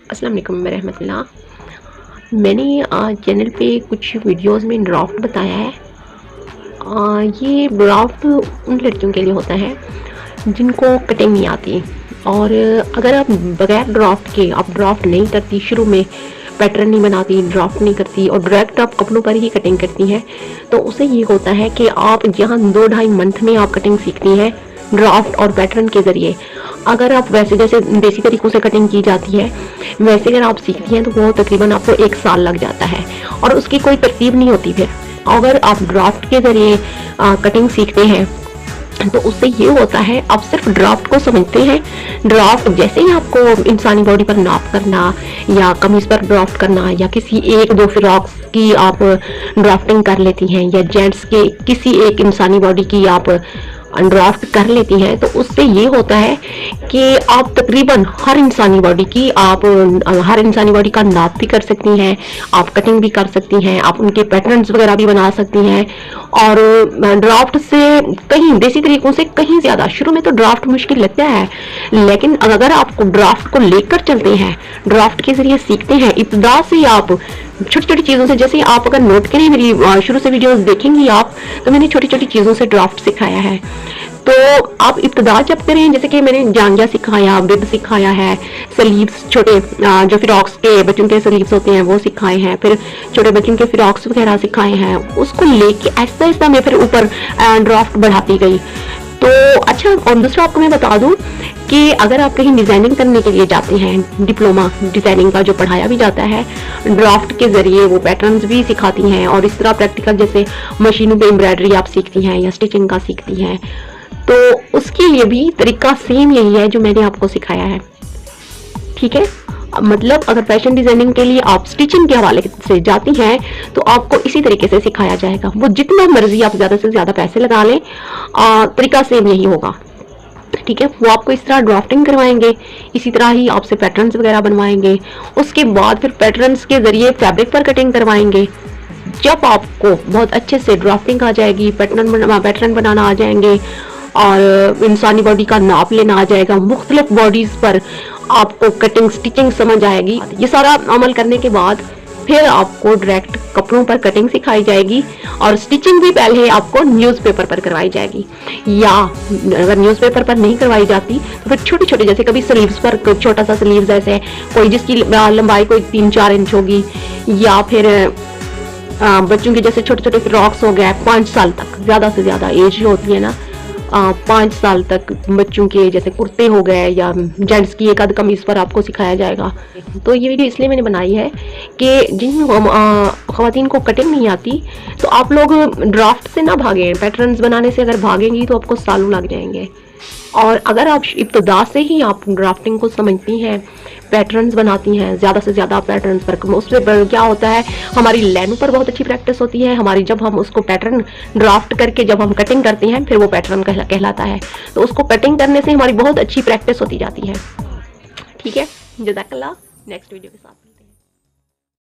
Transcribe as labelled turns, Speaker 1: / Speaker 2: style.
Speaker 1: السلام علیکم ورحمۃ اللہ۔ میں نے چینل پہ کچھ ویڈیوز میں ڈرافٹ بتایا ہے۔ یہ ڈرافٹ ان لڑکیوں کے لیے ہوتا ہے جن کو کٹنگ نہیں آتی، اور اگر آپ بغیر ڈرافٹ کے آپ ڈرافٹ نہیں کرتی، شروع میں پیٹرن نہیں بناتی، ڈرافٹ نہیں کرتی اور ڈائریکٹ آپ کپڑوں پر ہی کٹنگ کرتی ہیں، تو اسے یہ ہوتا ہے کہ آپ جہاں 2-2.5 منتھ میں آپ کٹنگ سیکھتی ہیں ڈرافٹ اور پیٹرن کے ذریعے، اگر آپ ویسے جیسے دیسی طریقوں سے کٹنگ کی جاتی ہے ویسے اگر آپ سیکھتی ہیں تو وہ تقریباً آپ کو 1 سال لگ جاتا ہے، اور اس کی کوئی ترتیب نہیں ہوتی۔ پھر اگر آپ ڈرافٹ کے ذریعے کٹنگ سیکھتے ہیں تو اس سے یہ ہوتا ہے آپ صرف ڈرافٹ کو سمجھتے ہیں۔ ڈرافٹ جیسے ہی آپ کو انسانی باڈی پر ناپ کرنا یا قمیص پر ڈرافٹ کرنا یا کسی 1-2 فراکس کی آپ ڈرافٹنگ کر لیتی ہیں، یا جینٹس کے کسی ایک انسانی باڈی کی آپ ڈرافٹ کر لیتی ہیں، تو اس سے یہ ہوتا ہے کہ آپ تقریباً ہر انسانی باڈی کا ناپ بھی کر سکتی ہیں، آپ کٹنگ بھی کر سکتی ہیں، آپ ان کے پیٹرنز وغیرہ بھی بنا سکتی ہیں، اور ڈرافٹ سے کہیں دیسی طریقوں سے کہیں زیادہ، شروع میں تو ڈرافٹ مشکل لگتا ہے، لیکن اگر آپ کو ڈرافٹ کو لے کر چلتے ہیں، ڈرافٹ کے ذریعے سیکھتے ہیں، ابتدا سے آپ چھوٹی چھوٹی چیزوں سے، جیسے آپ اگر نوٹ کریں میری شروع سے ویڈیوز دیکھیں گی آپ، تو میں نے چھوٹی چھوٹی چیزوں سے ڈرافٹ سکھایا ہے۔ تو آپ ابتدا جب کریں، جیسے کہ میں نے جانجا سکھایا، بب سکھایا ہے، سلیوز چھوٹے جو فراکس کے بچوں کے سلیوز ہوتے ہیں وہ سکھائے ہیں، پھر چھوٹے بچوں کے فراکس وغیرہ سکھائے ہیں، اس کو لے کے آہستہ آہستہ میں پھر اوپر ڈرافٹ بڑھاتی گئی۔ تو اچھا، اور دوسرا آپ کو میں بتا دوں کہ اگر آپ کہیں ڈیزائننگ کرنے کے لیے جاتے ہیں، ڈپلوما ڈیزائننگ کا جو پڑھایا بھی جاتا ہے، ڈرافٹ کے ذریعے وہ پیٹرنز بھی سکھاتی ہیں، اور اس طرح پریکٹیکل جیسے مشینوں پہ امبرائڈری آپ سیکھتی ہیں یا اسٹیچنگ کا سیکھتی ہیں، تو اس کے لیے بھی طریقہ سیم یہی ہے جو میں نے آپ کو سکھایا ہے، ٹھیک ہے؟ مطلب اگر فیشن ڈیزائننگ کے لیے آپ سٹیچنگ کے حوالے سے جاتی ہیں تو آپ کو اسی طریقے سے سکھایا جائے گا، وہ جتنا مرضی آپ زیادہ سے زیادہ پیسے لگا لیں، طریقہ سیم یہی ہوگا، ٹھیک ہے؟ وہ آپ کو اس طرح ڈرافٹنگ کروائیں گے، اسی طرح ہی آپ سے پیٹرنز وغیرہ بنوائیں گے، اس کے بعد پھر پیٹرنز کے ذریعے فیبرک پر کٹنگ کروائیں گے۔ جب آپ کو بہت اچھے سے ڈرافٹنگ آ جائے گی، پیٹرن بنانا آ جائیں گے، اور انسانی باڈی کا ناپ لینا آ جائے گا، مختلف باڈیز پر آپ کو کٹنگ سٹیچنگ سمجھ آئے گی، یہ سارا عمل کرنے کے بعد پھر آپ کو ڈائریکٹ کپڑوں پر کٹنگ سکھائی جائے گی، اور سٹیچنگ بھی پہلے آپ کو نیوز پیپر پر کروائی جائے گی، یا اگر نیوز پیپر پر نہیں کروائی جاتی تو پھر چھوٹی چھوٹی، جیسے کبھی سلیوز پر چھوٹا سا سلیوز ایسے کوئی جس کی لمبائی کوئی 3-4 انچ ہوگی، یا پھر بچوں کے جیسے چھوٹے چھوٹے فراکس ہو گئے 5 سال تک، زیادہ سے زیادہ ایج جو ہوتی ہے نا 5 سال تک بچوں کے جیسے کرتے ہو گئے، یا جینٹس کی ایک آدھ قمیص پر آپ کو سکھایا جائے گا۔ تو یہ ویڈیو اس لیے میں نے بنائی ہے کہ جن خواتین کو کٹنگ نہیں آتی تو آپ لوگ ڈرافٹ سے نہ بھاگیں، پیٹرنز بنانے سے اگر بھاگیں گی تو آپ کو سالوں لگ جائیں گے، اور اگر آپ ابتدا سے ہی آپ ڈرافٹنگ کو سمجھتی ہیں، پیٹرنز بناتی ہیں، زیادہ سے زیادہ پیٹرنز پر، اس سے کیا ہوتا ہے ہماری لینوں پر بہت اچھی پریکٹس ہوتی ہے ہماری، جب ہم اس کو پیٹرن ڈرافٹ کر کے جب ہم کٹنگ کرتے ہیں پھر وہ پیٹرن کہلاتا ہے، تو اس کو کٹنگ کرنے سے ہماری بہت اچھی پریکٹس ہوتی جاتی ہے، ٹھیک ہے؟ جزاک اللہ، نیکسٹ ویڈیو کے ساتھ۔